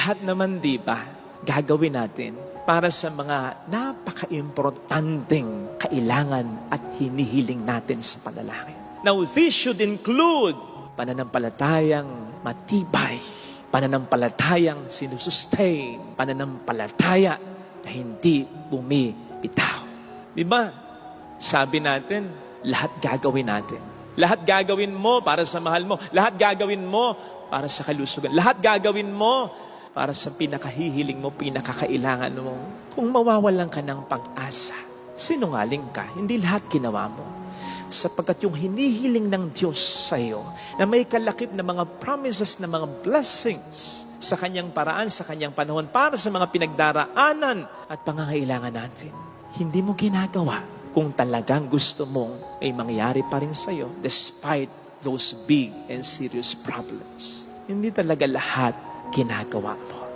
lahat naman, di ba, gagawin natin para sa mga napaka-importanting kailangan at hinihiling natin sa panalangin. Now, this should include pananampalatayang matibay, pananampalatayang sinusustain, pananampalataya na hindi bumibitaw. Di ba? Sabi natin, lahat gagawin natin. Lahat gagawin mo para sa mahal mo. Lahat gagawin mo para sa kalusugan. Lahat gagawin mo para sa pinakahihiling mo, pinakakailangan mo. Kung mawawalan ka ng pag-asa, sinungaling ka, hindi lahat ginawa mo. Sapagkat yung hinihiling ng Diyos sa iyo, na may kalakip na mga promises, na mga blessings sa Kanyang paraan, sa Kanyang panahon, para sa mga pinagdaraanan at pangangailangan natin, hindi mo ginagawa kung talagang gusto mong may mangyari pa rin sa iyo despite those big and serious problems. Hindi talaga lahat ginagawa mo.